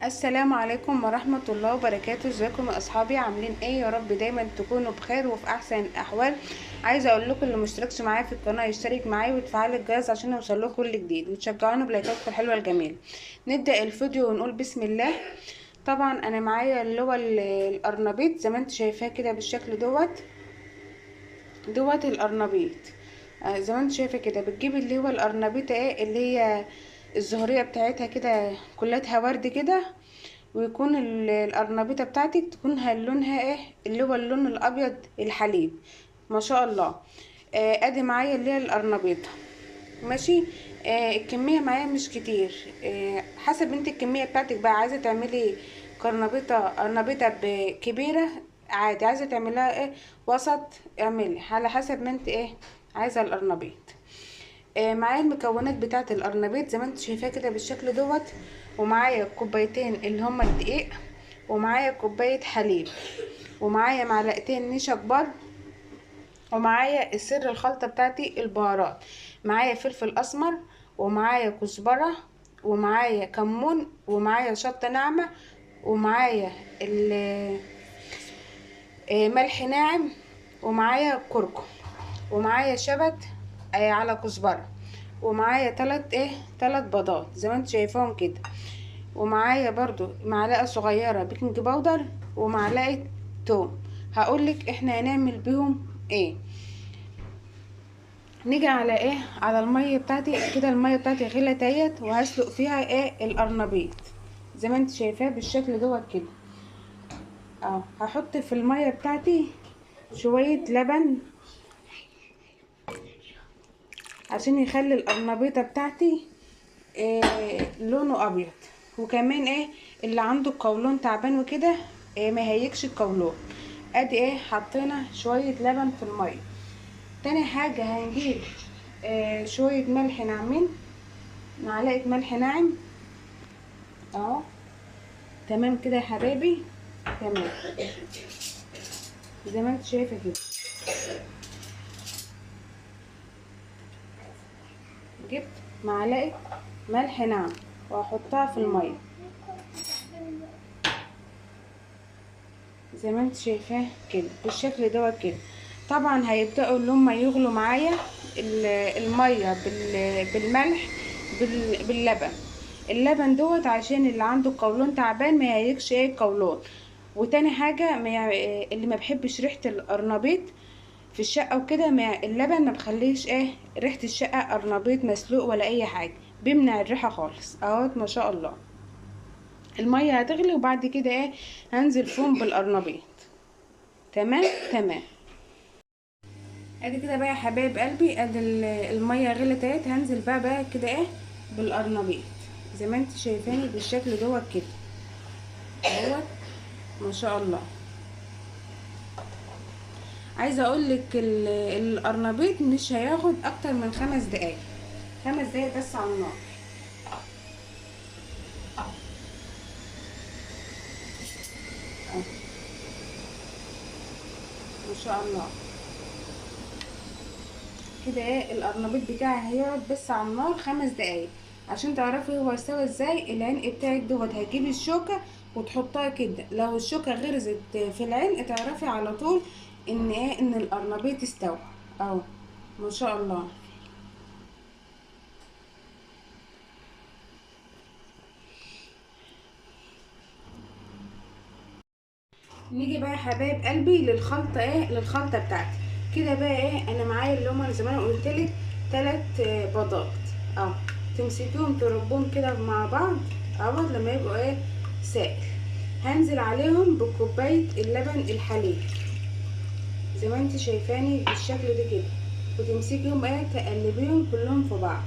السلام عليكم ورحمة الله وبركاته. ازيكم يا اصحابي؟ عاملين ايه؟ يا رب دايما تكونوا بخير وفي احسن الاحوال. عايزه اقول لكم اللي مشتركش معايا في القناه يشترك معايا وتفعل الجرس عشان يوصل لكم كل جديد، وتشجعوني بلايكاتكم الحلوه الجميله. نبدا الفيديو ونقول بسم الله. طبعا انا معايا اللي هو القرنبيط زي ما انت شايفاه كده بالشكل دوت القرنبيط. زي ما انت شايفه كده بتجيب اللي هو القرنبيطه ايه اللي هي الزهريه بتاعتها كده كلها ورد كده، ويكون القرنبيطه بتاعتك تكون لونها ايه اللي هو اللون الابيض الحليب ما شاء الله. ادي معايا اللي هي القرنبيطه ماشي. الكميه معايا مش كتير. حسب انت الكميه بتاعتك بقى، عايزه تعملي قرنبيطه كبيره عادي، عايزه تعملها ايه وسط اعملي على حسب ما انت ايه عايزه القرنبيط. معايا المكونات بتاعه القرنبيط زي ما انت شايفاه كده بالشكل دوت، ومعايا كوبايتين اللي هما الدقيق، ومعايا كوبايه حليب، ومعايا معلقتين نشا كبار، ومعايا السر الخلطة بتاعتي البهارات. معايا فلفل اسمر، ومعايا كزبرة، ومعايا كمون، ومعايا شطة ناعمة، ومعايا ملح ناعم، ومعايا كركم، ومعايا شبت على كزبرة، ومعايا تلات بيضات زي ما انتوا شايفاهم كده، ومعايا برضو معلقة صغيرة بيكنج باودر، ومعلقة توم. هقولك احنا هنعمل بيهم ايه. نيجي على ايه على الميه بتاعتي كده، الميه بتاعتي غلت اهيت، وهسلق فيها ايه القرنبيط زي ما انت شايفاه بالشكل دوت كده. هحط في الميه بتاعتي شويه لبن عشان يخلي القرنبيطه بتاعتي لونه ابيض. وكمان ايه اللي عنده القولون تعبان وكده ما هيكش القولون. ادي ايه حطينا شويه لبن في الميه. تاني حاجه هنجيب شويه ملح ناعمين، معلقه ملح ناعم اهو. تمام كده يا حبايبي، تمام زي ما انت شايفه كده. جبت معلقه ملح ناعم واحطها في الميه زي ما انت شايفاه كده بالشكل دوت كده. طبعا هيبداوا اللي هم يغلوا معايا الميه بالملح باللبن. اللبن دوت عشان اللي عنده قولون تعبان ما يهيكش ايه قولون. وتاني حاجه اللي ما بحبش ريحه القرنبيط في الشقه وكده، ما اللبن ما بخليش ايه ريحه الشقه قرنبيط مسلوق ولا اي حاجه، بيمنع الريحه خالص اهوت ما شاء الله. الميه هتغلي وبعد كده ايه هنزل فيهم بالقرنبيط. تمام تمام. ادي كده بقى يا حبايب قلبي، ادي الميه غلت اهيت، هنزل بقى كده ايه بالقرنبيط زي ما انت شايفاني بالشكل دوت كده اهوت ما شاء الله. عايزه اقول لك القرنبيط مش هياخد اكتر من 5 دقايق، 5 دقايق بس على النار. ما شاء الله كده ايه القرنبيط بتاعي هيقعد بس على النار 5 دقايق. عشان تعرفي هو استوى ازاي، العلق بتاعك دوت هتجيبي الشوكه وتحطها كده، لو الشوكه غرزت في العلق تعرفي على طول ان ايه ان القرنبيط استوى اهو ما شاء الله. نيجي بقى يا حبايب قلبي للخلطه للخلطه بتاعتي. كده بقى انا معايا اللي هما زي ما انا قلتلك 3 بيضات اهو. تمسكيهم تربهم كده مع بعض اهو لما يبقوا سائل. هنزل عليهم بكوبايه اللبن الحليب زي ما انت شايفاني بالشكل ده كده، وتمسكيهم تقلبيهم كلهم في بعض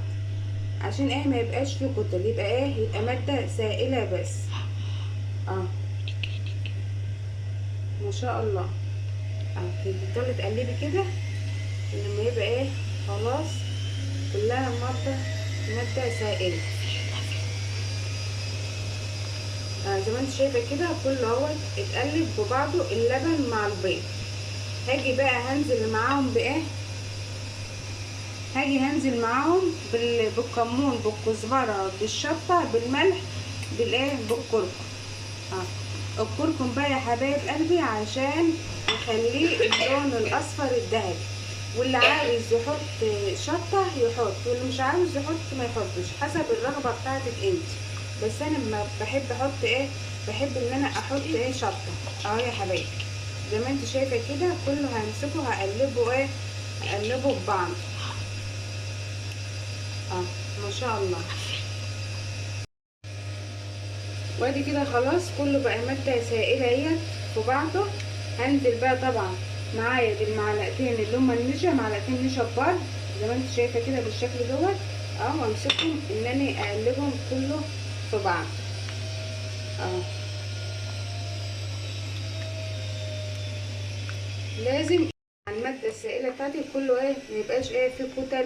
عشان ما يبقاش فيه كتل، يبقى ماده سائله بس اه ما شاء الله. تفضلي تقلبي كده لما يبقى خلاص كلها مادة سائلة. زي ما انت شايفة كده كله اهوت اتقلب ببعضه اللبن مع البيض. هاجي بقى هنزل معاهم بالكمون بالكزبرة بالشطة بالملح بالكركم. الكركم بقى يا حبايب قلبي عشان يخليه اللون الاصفر الذهبي. واللي عاوز يحط شطه يحط، واللي مش عاوز يحط ما يحطش، حسب الرغبه بتاعتك انت. بس انا ما بحب احط بحب ان انا احط شطه. اهو يا حبايبي زي ما انت شايفه كده كله همسكه هقلبه هقلبه ببعض. ما شاء الله. وادي كده خلاص كله بقى ماده سائله اهيت في بعضه. هنزل بقى طبعا معايا بالمعلقتين اللي هما النشا، معلقتين نشا كبار زي ما انت شايفه كده بالشكل دوت. وامسكهم انني اقلبهم كله في بعض. لازم الماده السائله بتاعتي كله ما يبقاش فيه كتل،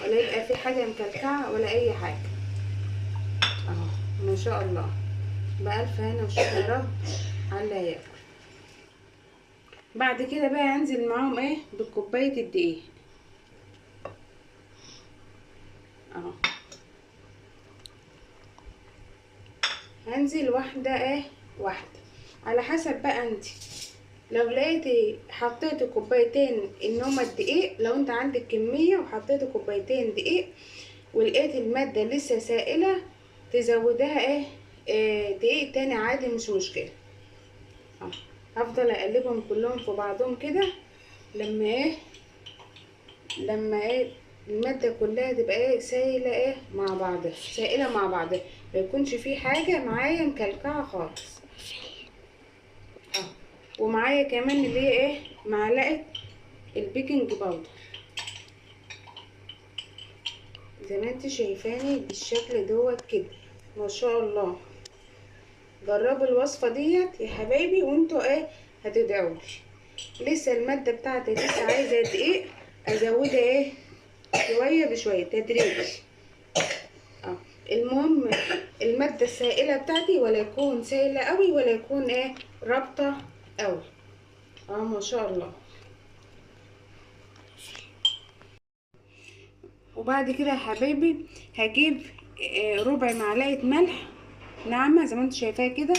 ولا يبقى فيه حاجه مكلكعه ولا اي حاجه. ما شاء الله. بألف هنا وشفا يا رب على اللي هياكل. بعد كده بقى هنزل معاهم بكوبايه الدقيق. هنزل واحده واحده على حسب بقى انت. لو لقيتي حطيتي كوبايتين ان هما الدقيق، لو انت عندك كميه وحطيتي كوبايتين دقيق ولقيت الماده لسه سائله تزودها دقيق تاني عادي مش مشكله. هفضل اقلبهم كلهم في بعضهم كده لما الماده كلها تبقى سائله مع بعضها، سائله مع بعضها، ما يكونش في حاجه معايا مكلكعه خالص. ومعايا كمان اللي هي معلقه البيكنج باودر زي ما انت شايفاني بالشكل دوت كده. ما شاء الله. جربوا الوصفه ديت يا حبايبي وانتوا هتدعوا لي. لسه الماده بتاعتي لسه عايزه دقيق، ازودها شويه بشويه تدريجي. المهم الماده السائله بتاعتي ولا يكون سائله قوي ولا يكون رابطه قوي. ما شاء الله. وبعد كده يا حبايبي هجيب ربع معلقه ملح ناعمه زي ما انتوا شايفاها كده،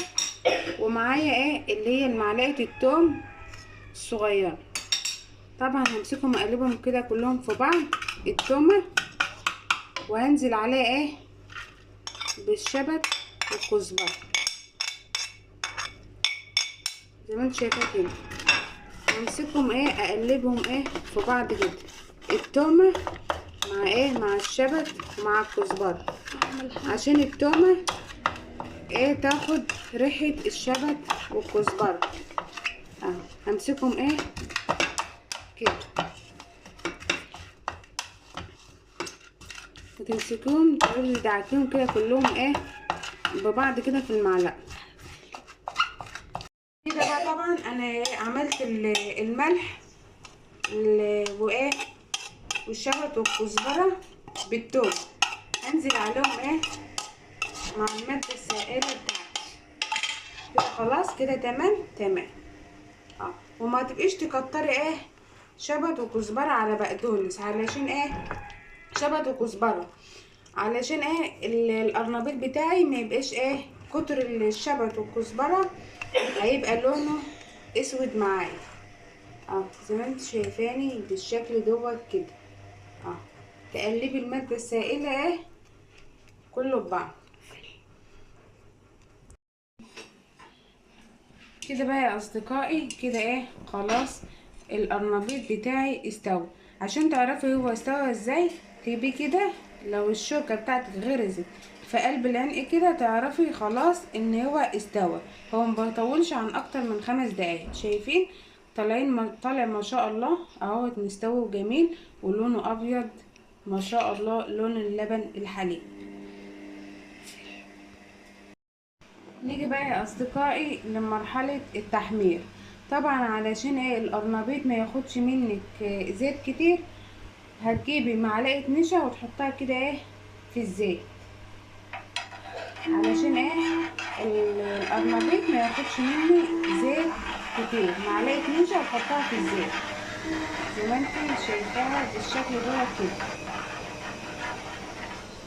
ومعايا اللي هي معلقه الثوم الصغيره. طبعا همسكهم اقلبهم كده كلهم في بعض التومه، وهنزل عليها بالشبت والكزبره زي ما انتوا شايفين كده. همسكهم اقلبهم في بعض كده، التومه مع الشبت ومع الكزبره، عشان التومه تاخد ريحه الشبت والكزبره. همسكهم كده وتمسكوهم تقعدوا تدعكيهم كده كلهم ببعض كده في المعلقه كده. بقى طبعا انا عملت الملح والشبت والكزبره بالثوم، هنزل عليهم مع الماده السائله بتاعتي كده. خلاص كده تمام. وما تبقيش تكتري شبت وكزبره على بقدونس، علشان شبت وكزبره، علشان القرنبيط بتاعي ما يبقاش كتر الشبت والكزبره هيبقى لونه اسود معايا. زي ما انت شايفاني بالشكل دوت كده. تقلبي الماده السائله كله ببعض كده. بقى يا اصدقائي كده خلاص القرنبيط بتاعي استوى. عشان تعرفي هو استوى ازاي، تجيبيه كده لو الشوكه بتاعتك غرزت في قلب العنق كده تعرفي خلاص ان هو استوى. هو ما بيطولش عن اكتر من 5 دقايق. شايفين طالع ما شاء الله اهوت مستوي جميل ولونه ابيض ما شاء الله، لون اللبن الحليب. نيجي بقى يا اصدقائي لمرحله التحمير. طبعا علشان القرنبيط ما ياخدش منك زيت كتير، هتجيبي معلقه نشا وتحطها كده في الزيت، علشان القرنبيط ما ياخدش مني زيت كتير. معلقه نشا وتحطها في الزيت زي ما انت شايفاها بالشكل دوت كده.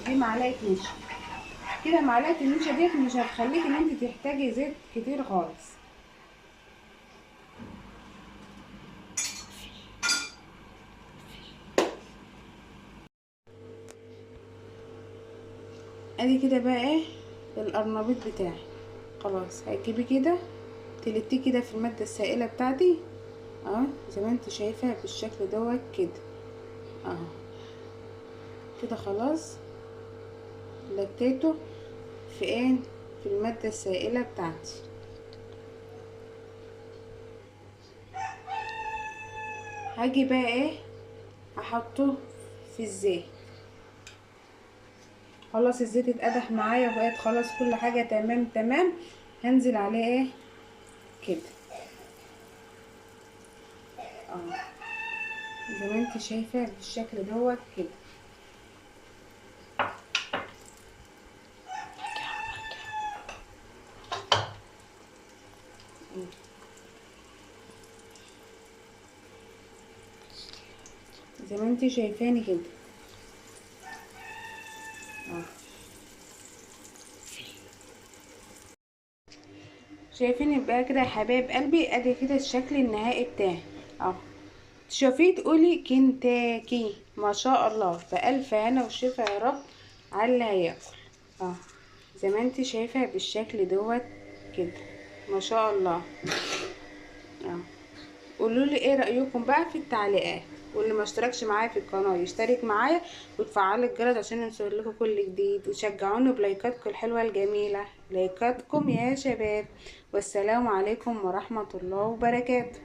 دي معلقه نشا كده معلقه النشا ديت مش هتخليك ان انت تحتاجي زيت كتير خالص. ادي كده بقى ايه القرنبيط بتاعي. خلاص هتجيبي كده تلتيه كده في الماده السائله بتاعتي اهو زي ما انت شايفه بالشكل دوت كده اهو كده. خلاص لتيته في ايه في الماده السائله بتاعتي. هاجي بقى ايه هحطه في الزيت. خلاص الزيت اتقدح معايا وبقيت خلاص كل حاجه تمام تمام. هنزل عليه ايه كده اه زي ما انت شايفه بالشكل دوت كده. زي ما انت شايفاني كده اه شايفين بقى كده يا حبايب قلبي. ادي كده الشكل النهائي بتاعي اهو. تشوفيه تقولي كنتاكي ما شاء الله. بألف هنا وشفا يا رب على اللي هياكل اه زي ما انت شايفه بالشكل دوت كده ما شاء الله اه. قولوا لي ايه رايكم بقى في التعليقات. واللي ما اشتركش معايا في القناه يشترك معايا وتفعلوا الجرس عشان يوصل لكم كل جديد. وشجعوني بلايكاتكم الحلوه الجميله. لايكاتكم يا شباب. والسلام عليكم ورحمه الله وبركاته.